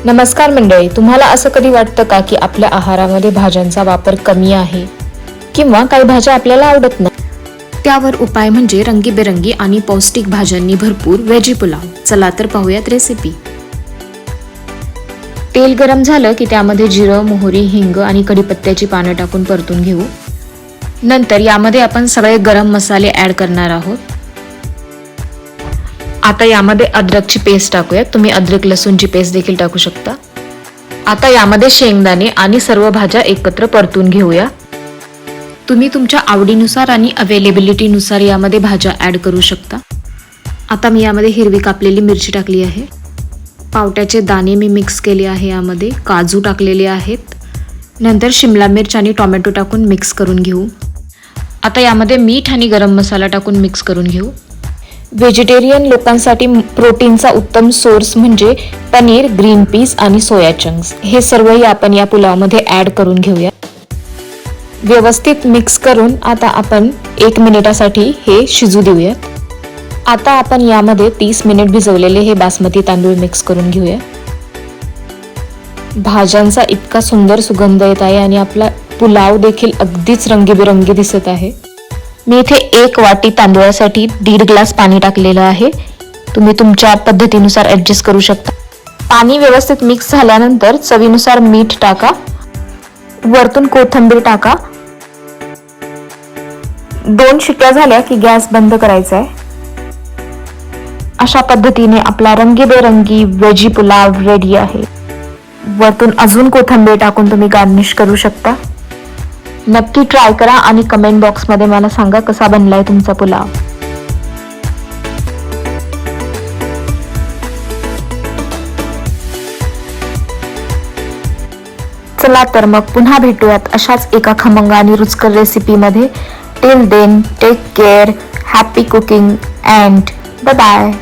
नमस्कार मंडळी, तुम्हाला असं कधी वाटतं का की आपल्या आहारामध्ये भाज्यांचा वापर कमी आहे किंवा काही भाज्या आपल्याला आवडत नाही? त्यावर उपाय म्हणजे रंगीबेरंगी आणि पौष्टिक भाज्यांनी भरपूर व्हेजी पुलाव. चला तर पाहूयात रेसिपी. तेल गरम झालं की त्यामध्ये जिरं, मोहरी, हिंग आणि कढीपत्त्याची पानं टाकून परतून घेऊ. नंतर यामध्ये आपण सगळे गरम मसाले ऍड करणार आहोत. आता यामध्ये अद्रकची पेस्ट टाकूयात. तुम्ही अद्रक लसूणची पेस्ट देखील टाकू शकता. आता यामध्ये शेंगदाणे आणि सर्व भाज्या एकत्र परतून घेऊया. तुम्ही तुमच्या आवडीनुसार आणि अवेलेबिलिटीनुसार यामध्ये भाज्या ऍड करू शकता. आता मी यामध्ये हिरवी कापलेली मिरची टाकली आहे. पावट्याचे दाणे मी मिक्स केले आहे. यामध्ये काजू टाकलेले आहेत. नंतर शिमला मिर्च आणि टोमॅटो टाकून मिक्स करून घेऊ. आता यामध्ये मीठ आणि गरम मसाला टाकून मिक्स करून घेऊ. व्हेजिटेरियन लोकांसाठी प्रोटीनचा उत्तम सोर्स म्हणजे पनीर, ग्रीन पीस आणि सोया चंक्स. हे सर्वही आपण या पुलावमध्ये ऍड करून घेऊया. व्यवस्थित मिक्स करून आता आपण 1 मिनिटासाठी हे शिजू देऊया. आता आपण यामध्ये 30 मिनिट भिजवलेले हे बासमती तांदूळ मिक्स करून घेऊया. भाज्यांचा इतका सुंदर सुगंध येत आहे आणि आपला पुलाव देखील अगदीच रंगीबेरंगी दिसत आहे. मी इथे 1 वाटी तांदूळासाठी 1.5 ग्लास पाणी टाकलेलं आहे. तुम्ही तुमच्या पद्धतीनुसार ऍडजस्ट करू शकता. पाणी व्यवस्थित मिक्स झाल्यानंतर चवीनुसार मीठ टाका. वरतून कोथिंबीर टाका. 2 शिट्ट्या झाल्या की गॅस बंद करायचा आहे. अशा पद्धतीने आपला रंगीबेरंगी व्हेजी पुलाव रेडी आहे. वरतून अजून कोथिंबीर टाकून तुम्ही गार्निश करू शकता. नक्की ट्राय करा आणि कमेंट बॉक्समध्ये मला सांगा कसा बनलाय तुमचा पुलाव. चला तर मग पुन्हा भेटूयात अशाच एका खमंग आणि रुचकर रेसिपीमध्ये. Till then take care, happy cooking and bye bye.